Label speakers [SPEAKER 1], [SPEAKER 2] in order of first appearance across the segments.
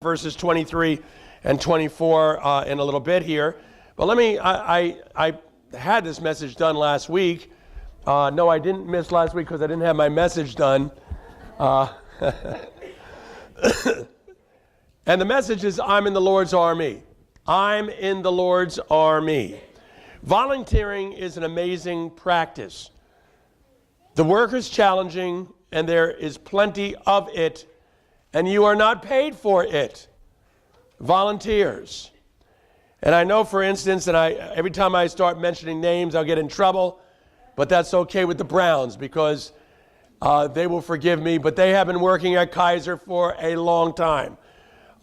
[SPEAKER 1] verses 23 and 24 in a little bit here. But I had this message done last week. No, I didn't miss last week because I didn't have my message done. And the message is, I'm in the Lord's army. I'm in the Lord's army. Volunteering is an amazing practice. The work is challenging, and there is plenty of it, and you are not paid for it. Volunteers. And I know, for instance, that every time I start mentioning names, I'll get in trouble, but that's okay with the Browns because they will forgive me, but they have been working at Kaiser for a long time.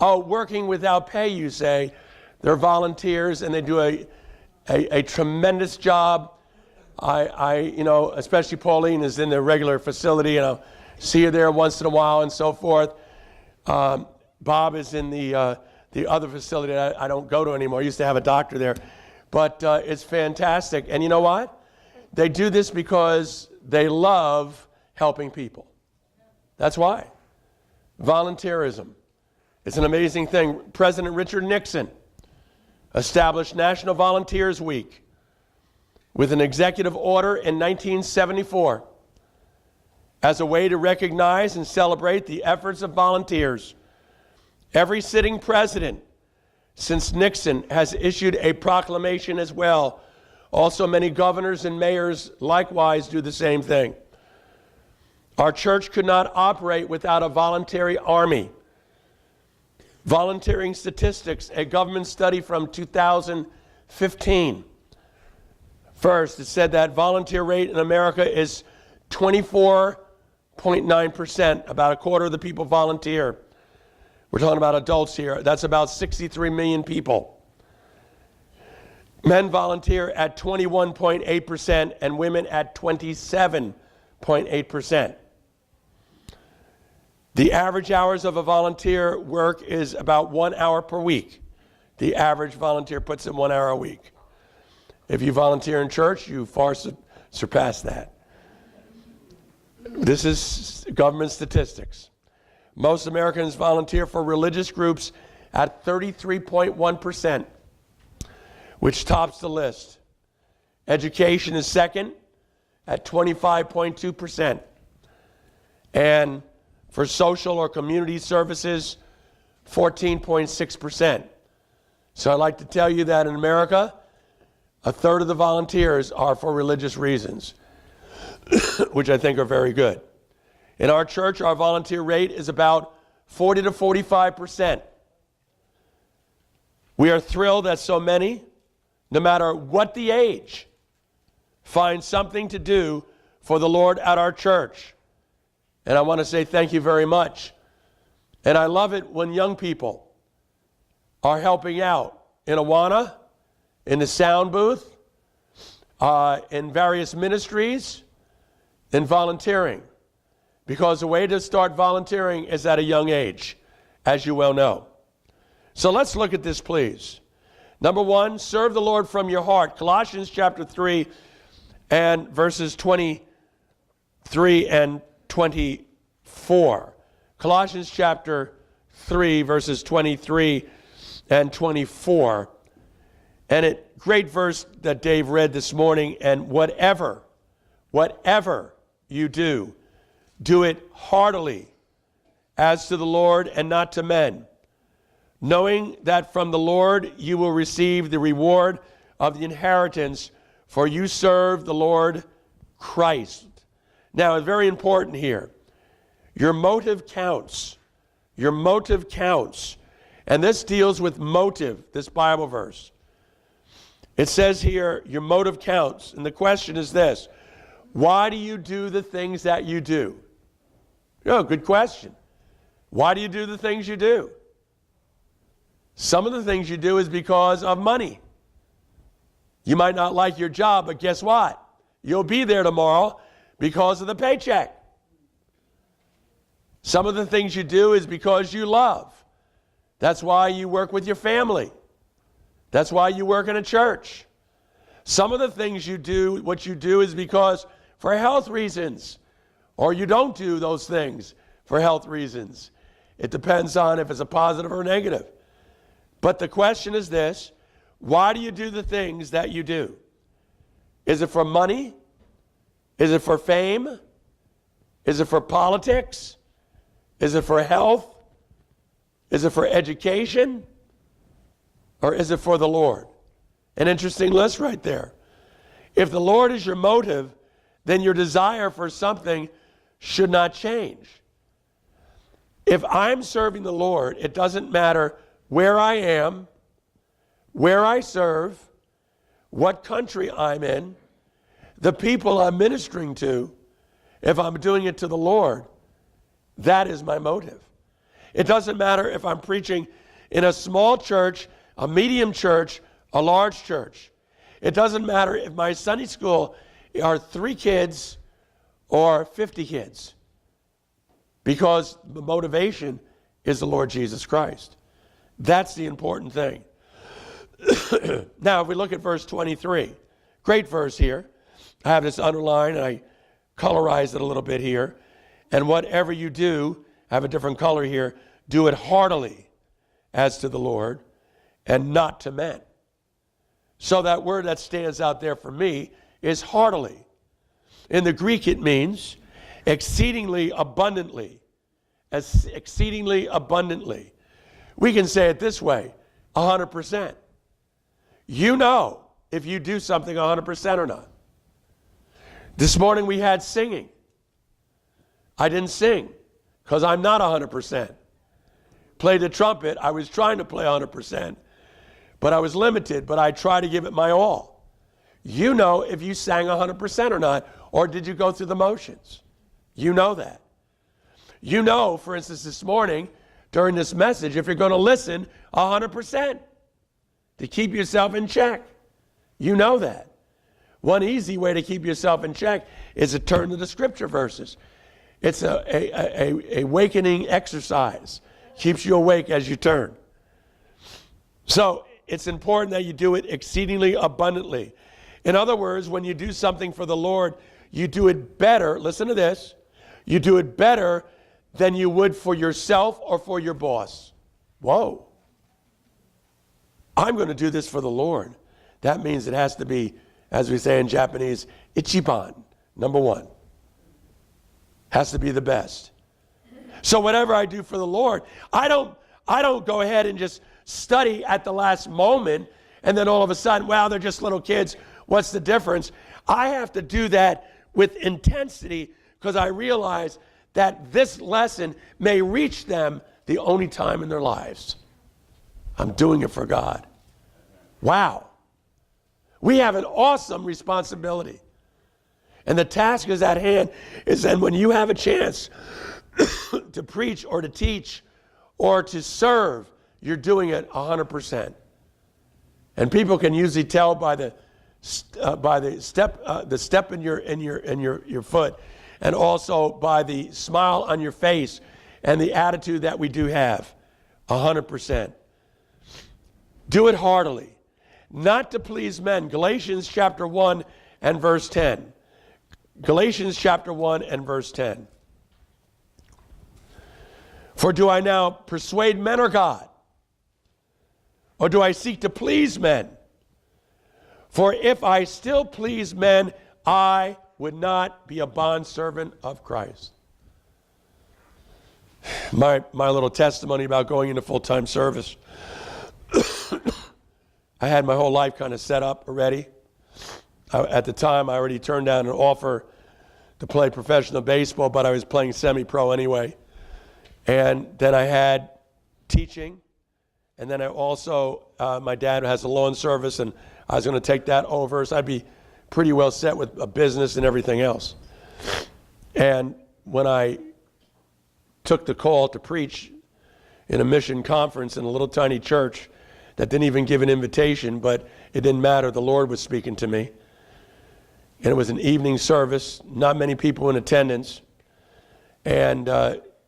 [SPEAKER 1] Oh, working without pay, you say. They're volunteers, and they do a tremendous job. Especially Pauline is in the regular facility, and I'll see her there once in a while and so forth. Bob is in the other facility that I don't go to anymore. I used to have a doctor there. But it's fantastic. And you know what? They do this because they love helping people. That's why. Volunteerism. It's an amazing thing. President Richard Nixon established National Volunteers Week with an executive order in 1974 as a way to recognize and celebrate the efforts of volunteers. Every sitting president since Nixon has issued a proclamation as well. Also, many governors and mayors likewise do the same thing. Our church could not operate without a voluntary army. Volunteering statistics, a government study from 2015. First, it said that volunteer rate in America is 24.9%. About a quarter of the people volunteer. We're talking about adults here. That's about 63 million people. Men volunteer at 21.8% and women at 27.8%. The average hours of a volunteer work is about 1 hour per week. The average volunteer puts in 1 hour a week. If you volunteer in church, you far surpass that. This is government statistics. Most Americans volunteer for religious groups at 33.1%, which tops the list. Education is second at 25.2%. And for social or community services, 14.6%. So I'd like to tell you that in America, a third of the volunteers are for religious reasons, which I think are very good. In our church, our volunteer rate is about 40 to 45%. We are thrilled that so many, no matter what the age, find something to do for the Lord at our church. And I want to say thank you very much. And I love it when young people are helping out in Awana, in the sound booth, in various ministries, in volunteering. Because the way to start volunteering is at a young age, as you well know. So let's look at this, please. Number one, serve the Lord from your heart. Colossians chapter 3 and verses 23 and 24. Colossians chapter 3, verses 23 and 24. And a great verse that Dave read this morning. And whatever you do, do it heartily, as to the Lord and not to men, knowing that from the Lord you will receive the reward of the inheritance, for you serve the Lord Christ. Now, it's very important here. Your motive counts. Your motive counts. And this deals with motive, this Bible verse. It says here, your motive counts. And the question is this: why do you do the things that you do? Oh, good question. Why do you do the things you do? Some of the things you do is because of money. You might not like your job, but guess what? You'll be there tomorrow because of the paycheck. Some of the things you do is because you love. That's why you work with your family. That's why you work in a church. Some of the things you do, what you do is because for health reasons, or you don't do those things for health reasons. It depends on if it's a positive or negative. But the question is this: why do you do the things that you do? Is it for money? Is it for fame? Is it for politics? Is it for health? Is it for education? Or is it for the Lord? An interesting list right there. If the Lord is your motive, then your desire for something should not change. If I'm serving the Lord, it doesn't matter where I am, where I serve, what country I'm in, the people I'm ministering to. If I'm doing it to the Lord, that is my motive. It doesn't matter if I'm preaching in a small church, a medium church, a large church. It doesn't matter if my Sunday school are 3 kids or 50 kids, because the motivation is the Lord Jesus Christ. That's the important thing. Now, if we look at verse 23, great verse here. I have this underlined, and I colorized it a little bit here. And whatever you do, I have a different color here, do it heartily as to the Lord and not to men. So that word that stands out there for me is heartily. In the Greek, it means exceedingly abundantly. As exceedingly abundantly. We can say it this way, 100%. You know if you do something 100% or not. This morning we had singing. I didn't sing because I'm not 100%. Played the trumpet. I was trying to play 100%, but I was limited, but I tried to give it my all. You know if you sang 100% or not, or did you go through the motions? You know that. You know, for instance, this morning, during this message, if you're going to listen 100% to keep yourself in check. You know that. One easy way to keep yourself in check is to turn to the scripture verses. It's a awakening exercise. Keeps you awake as you turn. So it's important that you do it exceedingly abundantly. In other words, when you do something for the Lord, you do it better. Listen to this. You do it better than you would for yourself or for your boss. Whoa. I'm going to do this for the Lord. That means it has to be, as we say in Japanese, ichiban, number one. Has to be the best. So whatever I do for the Lord, I don't go ahead and just study at the last moment and then all of a sudden, wow, they're just little kids. What's the difference? I have to do that with intensity because I realize that this lesson may reach them the only time in their lives. I'm doing it for God. Wow. We have an awesome responsibility. And the task is at hand is then when you have a chance to preach or to teach or to serve, you're doing it 100%. And people can usually tell by the step in your foot, and also by the smile on your face and the attitude that we do have, 100%. Do it heartily, not to please men. Galatians chapter 1 and verse 10. Galatians chapter 1 and verse 10. For do I now persuade men or God? Or do I seek to please men? For if I still please men, I would not be a bondservant of Christ. My little testimony about going into full-time service. I had my whole life kind of set up already. At the time, I already turned down an offer to play professional baseball, but I was playing semi-pro anyway. And then I had teaching. And then I also, my dad has a lawn service, and I was going to take that over. So I'd be pretty well set with a business and everything else. And when I took the call to preach in a mission conference in a little tiny church that didn't even give an invitation, but it didn't matter. The Lord was speaking to me. And it was an evening service, not many people in attendance. And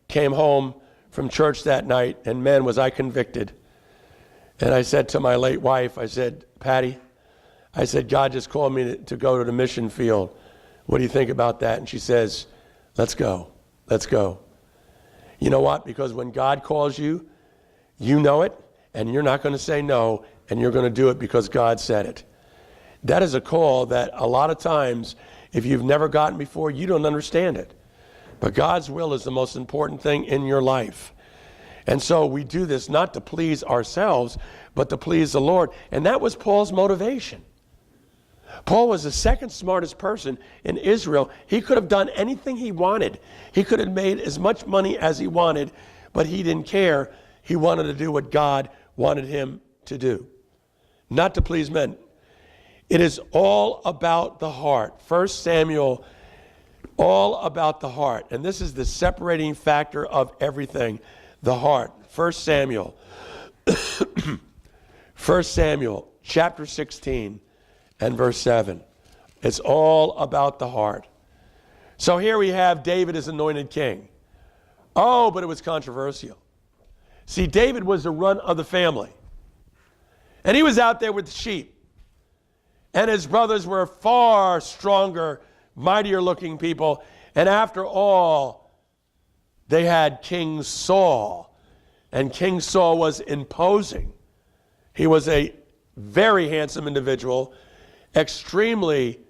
[SPEAKER 1] came home from church that night, and man, was I convicted. And I said to my late wife, I said, Patty, I said, God just called me to go to the mission field. What do you think about that? And she says, let's go. Let's go. You know what? Because when God calls you, you know it, and you're not going to say no, and you're going to do it because God said it. That is a call that a lot of times, if you've never gotten before, you don't understand it. But God's will is the most important thing in your life. And so we do this not to please ourselves, but to please the Lord. And that was Paul's motivation. Paul was the second smartest person in Israel. He could have done anything he wanted. He could have made as much money as he wanted, but he didn't care. He wanted to do what God wanted him to do, not to please men. It is all about the heart. 1 Samuel, all about the heart. And this is the separating factor of everything, the heart. 1 Samuel, 1 Samuel chapter 16 and verse 7. It's all about the heart. So here we have David as anointed king. Oh, but it was controversial. See, David was the run of the family. And he was out there with the sheep. And his brothers were far stronger, mightier looking people. And after all, they had King Saul. And King Saul was imposing. He was a very handsome individual, extremely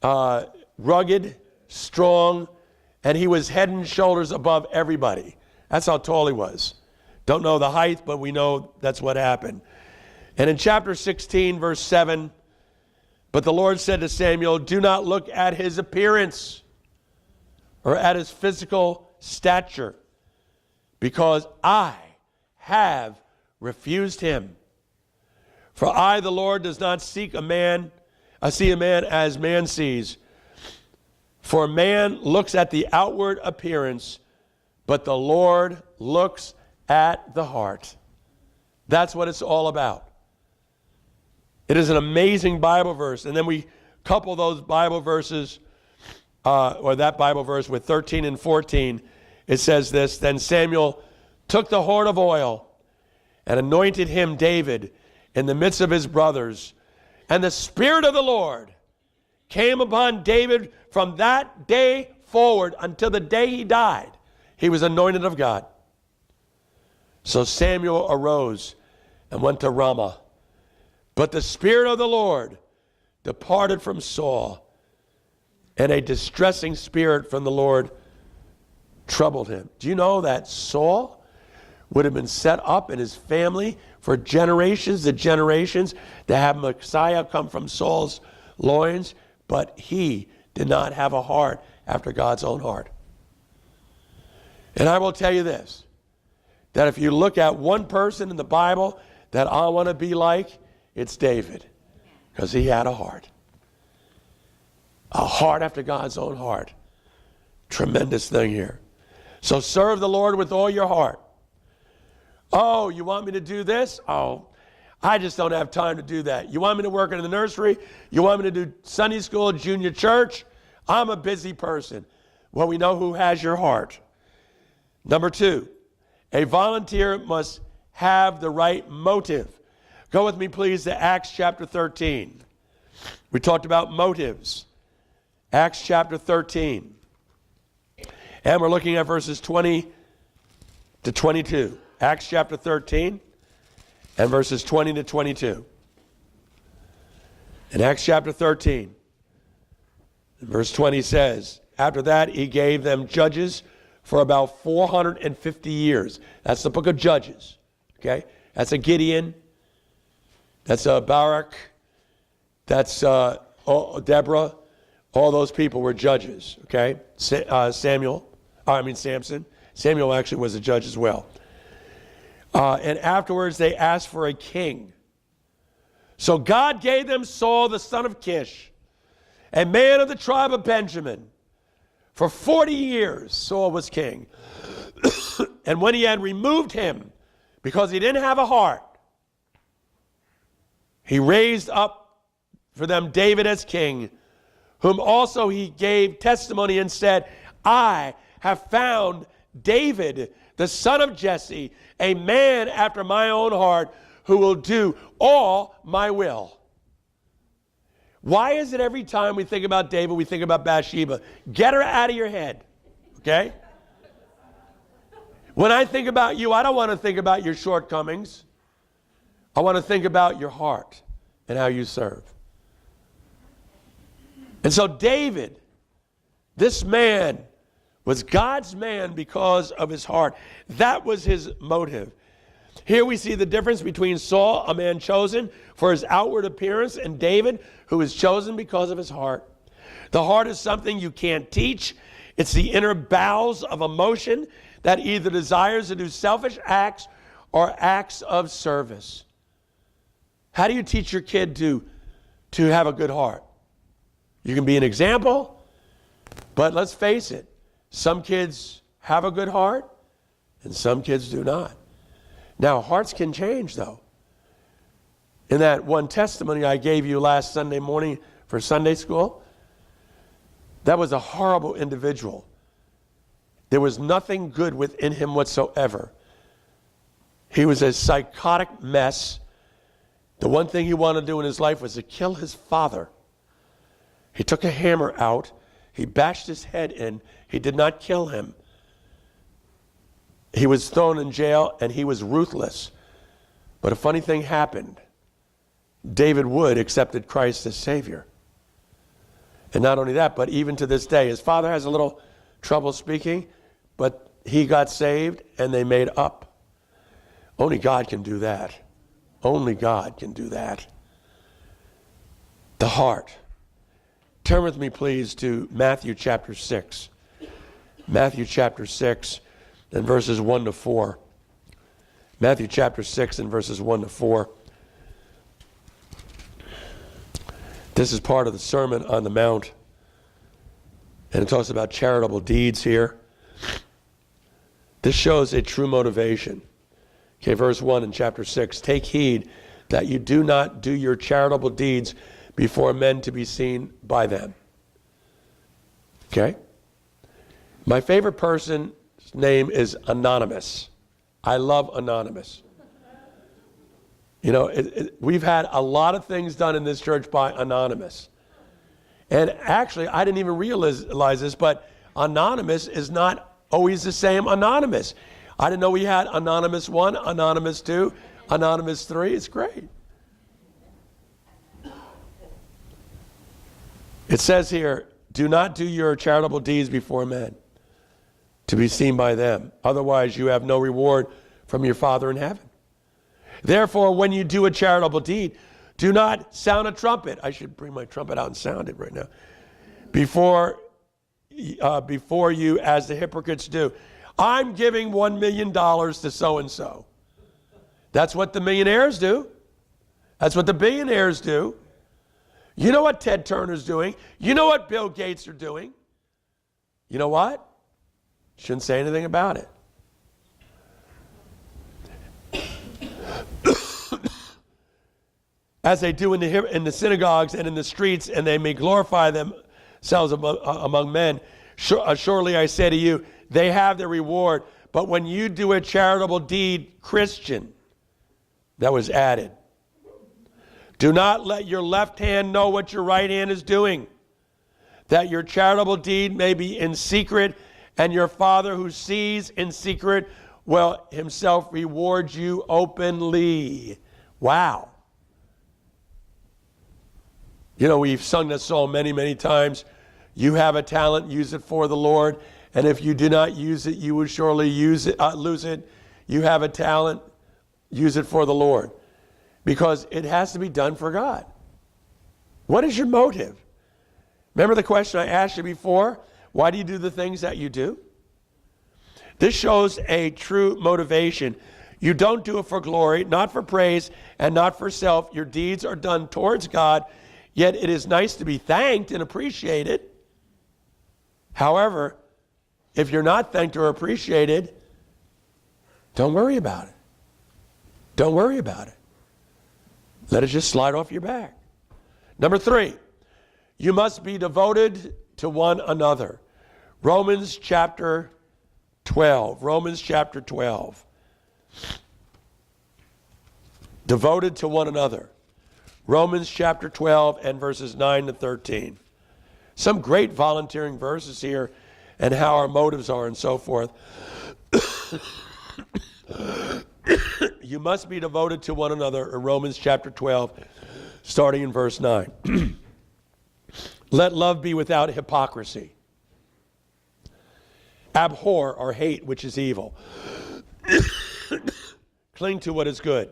[SPEAKER 1] rugged, strong, and he was head and shoulders above everybody. That's how tall he was. Don't know the height, but we know that's what happened. And in chapter 16, verse 7, but the Lord said to Samuel, do not look at his appearance or at his physical stature, because I have refused him. For I, the Lord, does not see a man as man sees. For man looks at the outward appearance, but the Lord looks at the heart. That's what it's all about. It is an amazing Bible verse. And then we couple those Bible verses, or that Bible verse with 13 and 14. It says this, then Samuel took the horn of oil and anointed him David in the midst of his brothers. And the Spirit of the Lord came upon David from that day forward until the day he died. He was anointed of God. So Samuel arose and went to Ramah. But the Spirit of the Lord departed from Saul, and a distressing spirit from the Lord troubled him. Do you know that Saul would have been set up in his family for generations and generations to have Messiah come from Saul's loins, but he did not have a heart after God's own heart. And I will tell you this, that if you look at one person in the Bible that I want to be like, it's David, because he had a heart after God's own heart. Tremendous thing here. So serve the Lord with all your heart. Oh, you want me to do this? Oh, I just don't have time to do that. You want me to work in the nursery? You want me to do Sunday school, junior church? I'm a busy person. Well, we know who has your heart. Number 2, a volunteer must have the right motive. Go with me, please, to Acts chapter 13. We talked about motives. Acts chapter 13. And we're looking at verses 20 to 22. Acts chapter 13 and verses 20 to 22. In Acts chapter 13, verse 20 says, after that he gave them judges for about 450 years. That's the book of Judges. Okay? That's a Gideon. That's a Barak. That's Deborah. All those people were judges. Okay? Samson. Samuel actually was a judge as well. And afterwards they asked for a king. So God gave them Saul the son of Kish, a man of the tribe of Benjamin. For 40 years Saul was king. And when he had removed him, because he didn't have a heart, he raised up for them David as king, whom also he gave testimony and said, I have found David, the son of Jesse, a man after my own heart, who will do all my will. Why is it every time we think about David, we think about Bathsheba? Get her out of your head, okay? When I think about you, I don't want to think about your shortcomings. I want to think about your heart and how you serve. And so David, this man, was God's man because of his heart. That was his motive. Here we see the difference between Saul, a man chosen for his outward appearance, and David, who was chosen because of his heart. The heart is something you can't teach. It's the inner bowels of emotion that either desires to do selfish acts or acts of service. How do you teach your kid to have a good heart? You can be an example, but let's face it, some kids have a good heart and some kids do not. Now, hearts can change, though. In that one testimony I gave you last Sunday morning for Sunday school, that was a horrible individual. There was nothing good within him whatsoever. He was a psychotic mess. The one thing he wanted to do in his life was to kill his father. He took a hammer out. He bashed his head in. He did not kill him. He was thrown in jail, and he was ruthless. But a funny thing happened. David Wood accepted Christ as Savior. And not only that, but even to this day, his father has a little trouble speaking, but he got saved, and they made up. Only God can do that. Only God can do that. The heart. Turn with me, please, to Matthew chapter 6. Matthew chapter 6 and verses 1 to 4. Matthew chapter 6 and verses 1 to 4. This is part of the Sermon on the Mount. And it talks about charitable deeds here. This shows a true motivation. Okay, verse 1 in chapter 6. Take heed that you do not do your charitable deeds before men to be seen by them. Okay? My favorite person's name is Anonymous. I love Anonymous. You know, we've had a lot of things done in this church by Anonymous. And actually, I didn't even realize this, but Anonymous is not always the same Anonymous. I didn't know we had Anonymous 1, Anonymous 2, Anonymous 3. It's great. It says here, do not do your charitable deeds before men to be seen by them. Otherwise, you have no reward from your Father in heaven. Therefore, when you do a charitable deed, do not sound a trumpet. I should bring my trumpet out and sound it right now. Before you, as the hypocrites do. I'm giving $1 million to so-and-so. That's what the millionaires do. That's what the billionaires do. You know what Ted Turner's doing. You know what Bill Gates are doing. You know what? Shouldn't say anything about it. As they do in the synagogues and in the streets, and they may glorify themselves among men. Surely I say to you, they have their reward. But when you do a charitable deed, Christian, that was added. Do not let your left hand know what your right hand is doing, that your charitable deed may be in secret, and your Father who sees in secret will himself reward you openly. Wow. You know, we've sung this song many, many times. You have a talent, use it for the Lord. And if you do not use it, you will surely lose it. You have a talent, use it for the Lord. Because it has to be done for God. What is your motive? Remember the question I asked you before? Why do you do the things that you do? This shows a true motivation. You don't do it for glory, not for praise, and not for self. Your deeds are done towards God, yet it is nice to be thanked and appreciated. However, if you're not thanked or appreciated, don't worry about it. Don't worry about it. Let it just slide off your back. Number 3, you must be devoted to one another. Romans chapter 12. Romans chapter 12. Devoted to one another. Romans chapter 12 and verses 9 to 13. Some great volunteering verses here and how our motives are and so forth. You must be devoted to one another in Romans chapter 12, starting in verse 9. Let love be without hypocrisy. Abhor or hate which is evil. Cling to what is good.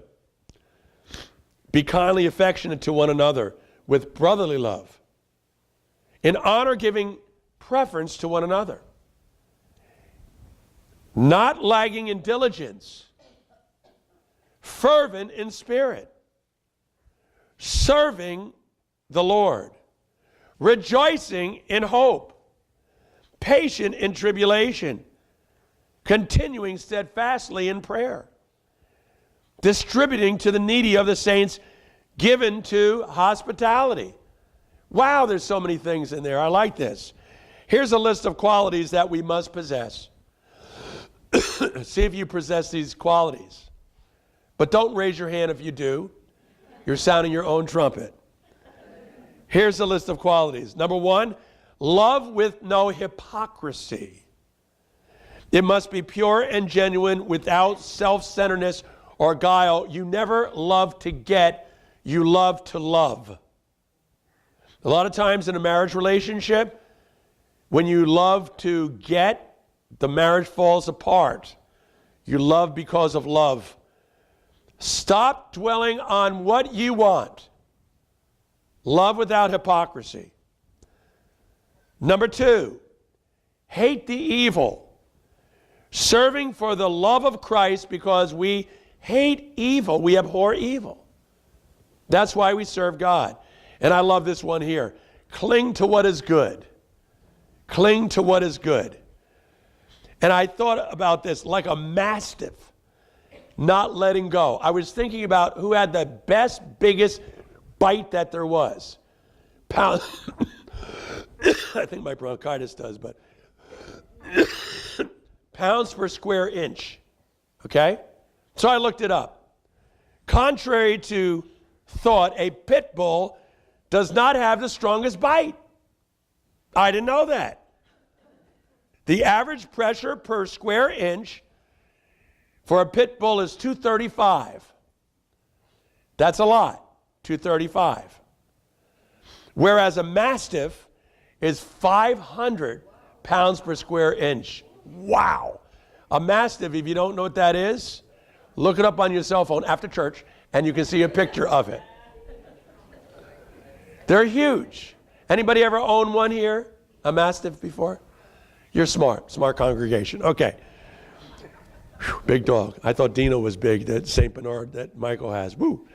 [SPEAKER 1] Be kindly affectionate to one another with brotherly love. In honor, giving preference to one another. Not lagging in diligence. Fervent in spirit. Serving the Lord. Rejoicing in hope. Patient in tribulation. Continuing steadfastly in prayer. Distributing to the needy of the saints, given to hospitality. Wow, there's so many things in there. I like this. Here's a list of qualities that we must possess. See if you possess these qualities. But don't raise your hand if you do. You're sounding your own trumpet. Here's a list of qualities. Number 1, love with no hypocrisy. It must be pure and genuine without self-centeredness or guile. You never love to get, you love to love. A lot of times in a marriage relationship, when you love to get, the marriage falls apart. You love because of love. Stop dwelling on what you want. Love without hypocrisy. Number 2, hate the evil. Serving for the love of Christ because we hate evil. We abhor evil. That's why we serve God. And I love this one here. Cling to what is good. Cling to what is good. And I thought about this like a mastiff, not letting go. I was thinking about who had the best, biggest bite that there was. Pound. I think my bronchitis does, but pounds per square inch. Okay? So I looked it up. Contrary to thought, a pit bull does not have the strongest bite. I didn't know that. The average pressure per square inch for a pit bull is 235. That's a lot, 235. Whereas a mastiff is 500 pounds per square inch. Wow. A mastiff, if you don't know what that is, look it up on your cell phone after church and you can see a picture of it. They're huge. Anybody ever own one here? A mastiff before? You're smart congregation. Okay. Whew, big dog. I thought Dino was big, that St. Bernard that Michael has. Woo.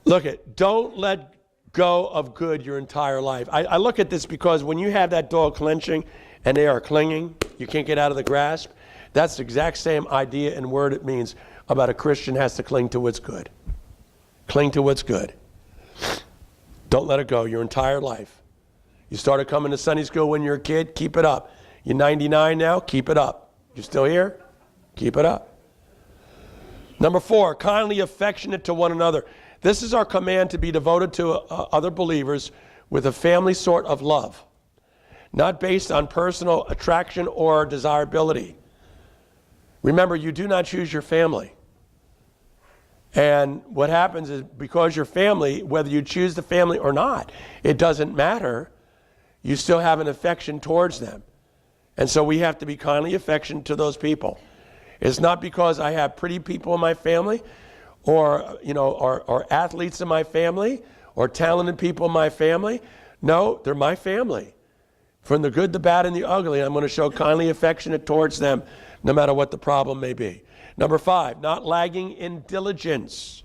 [SPEAKER 1] Look at, don't let go of good your entire life. I look at this because when you have that dog clenching and they are clinging, you can't get out of the grasp, that's the exact same idea and word it means about a Christian has to cling to what's good. Cling to what's good. Don't let it go your entire life. You started coming to Sunday school when you're a kid, keep it up. You're 99 now, keep it up. You're still here? Keep it up. Number 4, kindly affectionate to one another. This is our command to be devoted to other believers with a family sort of love, not based on personal attraction or desirability. Remember, you do not choose your family. And what happens is because your family, whether you choose the family or not, it doesn't matter. You still have an affection towards them. And so we have to be kindly affectionate to those people. It's not because I have pretty people in my family or athletes in my family or talented people in my family. No, they're my family. From the good, the bad, and the ugly, I'm going to show kindly affectionate towards them no matter what the problem may be. Number 5, not lagging in diligence.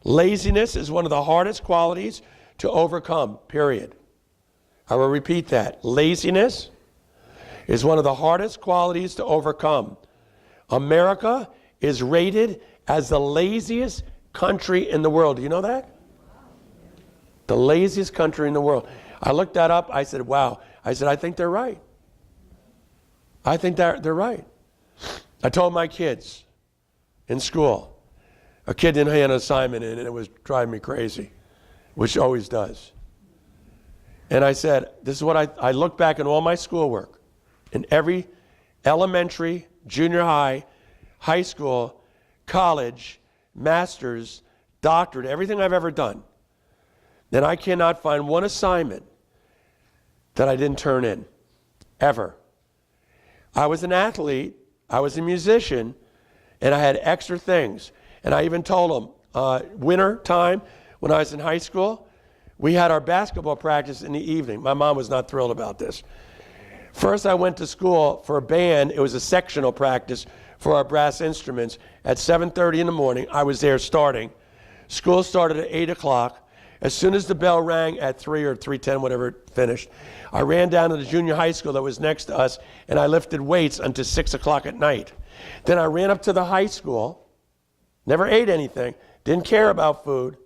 [SPEAKER 1] Laziness is one of the hardest qualities to overcome, period. I will repeat that. Laziness is one of the hardest qualities to overcome. America is rated as the laziest country in the world. Do you know that? The laziest country in the world. I looked that up. I said, wow. I said, I think they're right. I think they're right. I told my kids in school, a kid didn't hand an assignment in and it was driving me crazy, which always does. And I said, this is what I look back at all my schoolwork in every elementary, junior high, high school, college, master's, doctorate, everything I've ever done, then I cannot find one assignment that I didn't turn in, ever. I was an athlete, I was a musician, and I had extra things. And I even told them, winter time, when I was in high school, we had our basketball practice in the evening. My mom was not thrilled about this. First, I went to school for a band. It was a sectional practice for our brass instruments at 7:30 in the morning. I was there starting. School started at 8 o'clock. As soon as the bell rang at 3 or 3:10, whatever it finished, I ran down to the junior high school that was next to us, and I lifted weights until 6 o'clock at night. Then I ran up to the high school, never ate anything, didn't care about food.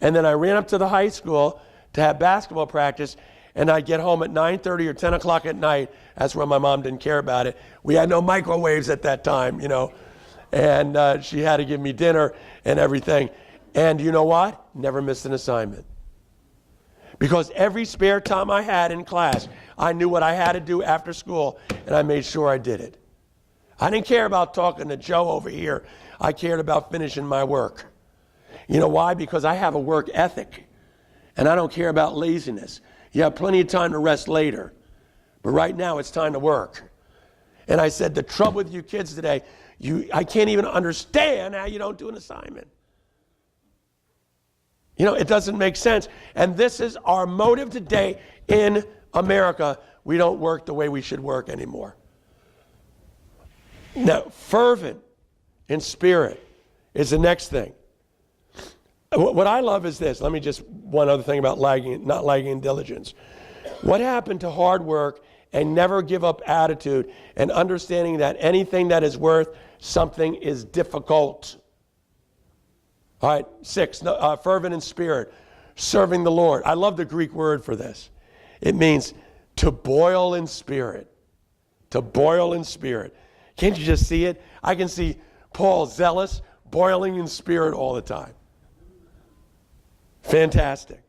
[SPEAKER 1] And then I ran up to the high school to have basketball practice, and I'd get home at 9:30 or 10 o'clock at night. That's when my mom didn't care about it. We had no microwaves at that time, and she had to give me dinner and everything. And you know what? Never missed an assignment. Because every spare time I had in class, I knew what I had to do after school, and I made sure I did it. I didn't care about talking to Joe over here. I cared about finishing my work. You know why? Because I have a work ethic, and I don't care about laziness. You have plenty of time to rest later, but right now it's time to work. And I said, the trouble with you kids today, I can't even understand how you don't do an assignment. It doesn't make sense. And this is our motive today in America. We don't work the way we should work anymore. Now, fervent in spirit is the next thing. What I love is this. Let me just, one other thing about not lagging in diligence. What happened to hard work and never give up attitude and understanding that anything that is worth something is difficult? All right, 6, fervent in spirit, serving the Lord. I love the Greek word for this. It means to boil in spirit. To boil in spirit. Can't you just see it? I can see Paul zealous, boiling in spirit all the time. Fantastic.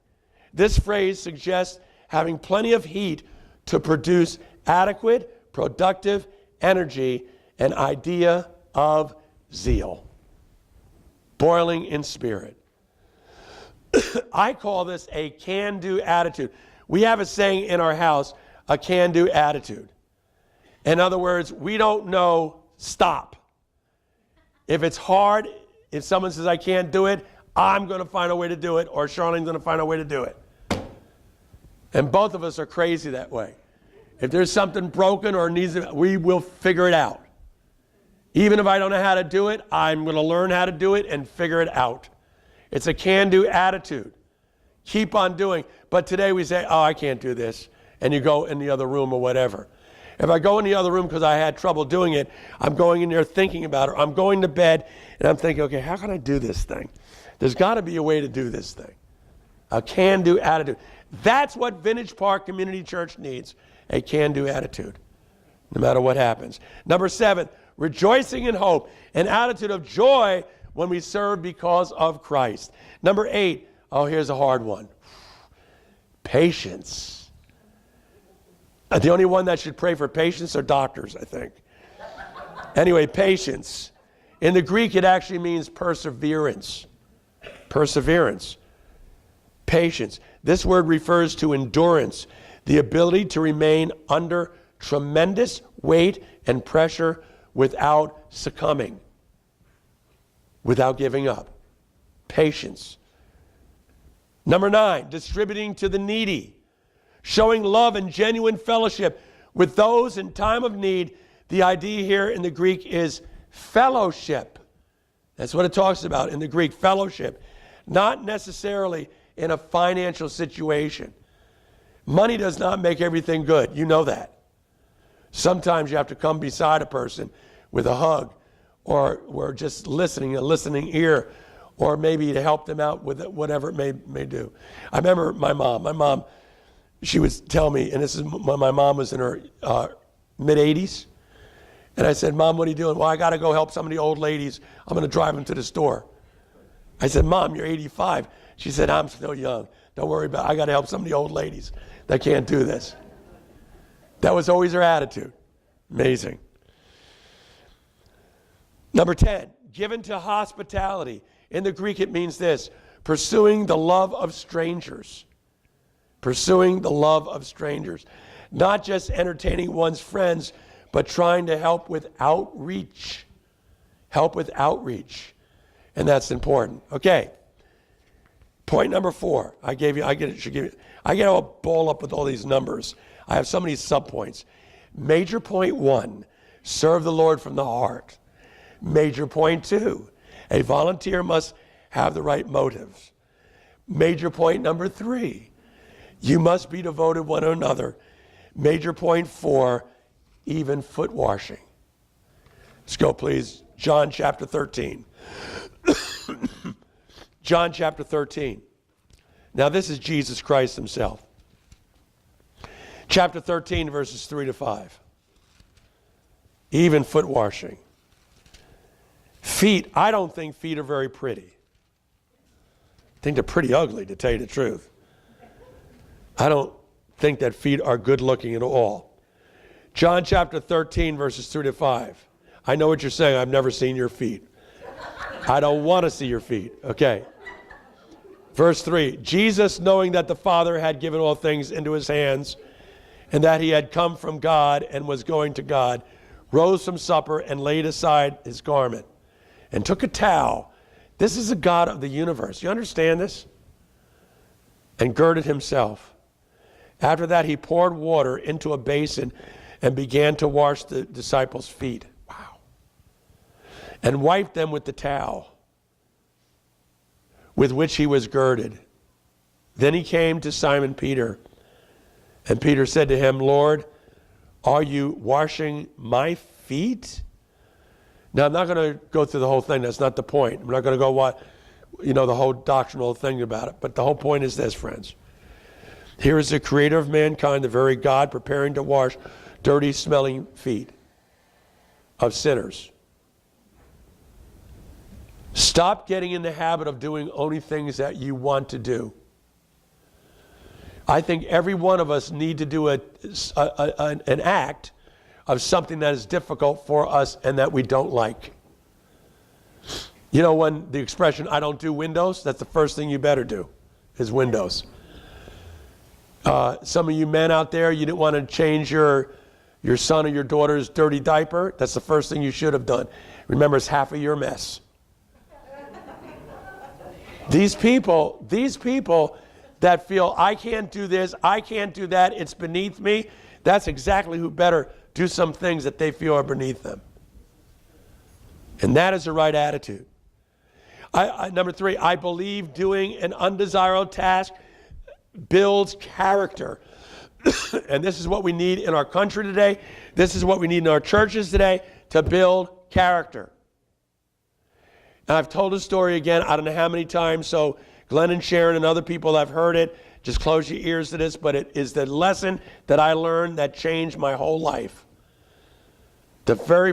[SPEAKER 1] This phrase suggests having plenty of heat to produce adequate, productive energy, an idea of zeal. Boiling in spirit. I call this a can-do attitude. We have a saying in our house, a can-do attitude. In other words, we don't know stop. If it's hard, if someone says I can't do it, I'm going to find a way to do it, or Charlene's going to find a way to do it. And both of us are crazy that way. If there's something broken or needs, we will figure it out. Even if I don't know how to do it, I'm going to learn how to do it and figure it out. It's a can-do attitude. Keep on doing. But today we say, oh, I can't do this. And you go in the other room or whatever. If I go in the other room because I had trouble doing it, I'm going in there thinking about it. I'm going to bed and I'm thinking, okay, how can I do this thing? There's got to be a way to do this thing. A can-do attitude. That's what Vintage Park Community Church needs, a can-do attitude, no matter what happens. Number 7, rejoicing in hope, an attitude of joy when we serve because of Christ. Number 8, oh, here's a hard one. Patience. The only one that should pray for patience are doctors, I think. Anyway, patience. In the Greek, it actually means perseverance. Perseverance. Patience. This word refers to endurance, the ability to remain under tremendous weight and pressure without succumbing, without giving up. Patience. Number 9, distributing to the needy, showing love and genuine fellowship with those in time of need. The idea here in the Greek is fellowship. That's what it talks about in the Greek, fellowship. Not necessarily in a financial situation. Money does not make everything good. You know that. Sometimes you have to come beside a person with a hug or just listening, a listening ear, or maybe to help them out with whatever it may do. I remember my mom, she would tell me, and this is when my mom was in her mid-80s, and I said, Mom, what are you doing? Well, I got to go help some of the old ladies. I'm going to drive them to the store. I said, Mom, you're 85. She said, I'm still young. Don't worry about it. I got to help some of the old ladies that can't do this. That was always her attitude. Amazing. Number 10, given to hospitality. In the Greek, it means this: pursuing the love of strangers. Pursuing the love of strangers. Not just entertaining one's friends, but trying to help with outreach. Help with outreach. And that's important. Okay. Point number 4. I get a ball up with all these numbers. I have so many subpoints. Major point 1, serve the Lord from the heart. Major point 2, a volunteer must have the right motives. Major point number 3, you must be devoted one to another. Major point 4, even foot washing. Let's go, please. John chapter 13. John chapter 13. Now this is Jesus Christ himself. Chapter 13, verses 3 to 5. Even foot washing. Feet, I don't think feet are very pretty. I think they're pretty ugly, to tell you the truth. I don't think that feet are good looking at all. John chapter 13, verses 3 to 5. I know what you're saying. I've never seen your feet. I don't want to see your feet. Okay. Verse 3, Jesus, knowing that the Father had given all things into his hands, and that he had come from God and was going to God, rose from supper and laid aside his garment, and took a towel. This is a God of the universe. You understand this? And girded himself. After that, he poured water into a basin and began to wash the disciples' feet. Wow. And wiped them with the towel with which he was girded. Then he came to Simon Peter. And Peter said to him, Lord, are you washing my feet? Now, I'm not going to go through the whole thing. That's not the point. I'm not going to go the whole doctrinal thing about it. But the whole point is this, friends. Here is the creator of mankind, the very God, preparing to wash dirty, smelling feet of sinners. Stop getting in the habit of doing only things that you want to do. I think every one of us need to do an act of something that is difficult for us and that we don't like. You know, when the expression, I don't do windows, that's the first thing you better do, is windows. Some of you men out there, you didn't want to change your son or your daughter's dirty diaper. That's the first thing you should have done. Remember, it's half of your mess. These people that feel, I can't do this, I can't do that, it's beneath me, that's exactly who better do some things that they feel are beneath them. And that is the right attitude. Number 3, I believe doing an undesirable task builds character. And this is what we need in our country today. This is what we need in our churches today, to build character. And I've told the story again, I don't know how many times, so Glenn and Sharon and other people have heard it. Just close your ears to this, but it is the lesson that I learned that changed my whole life. The very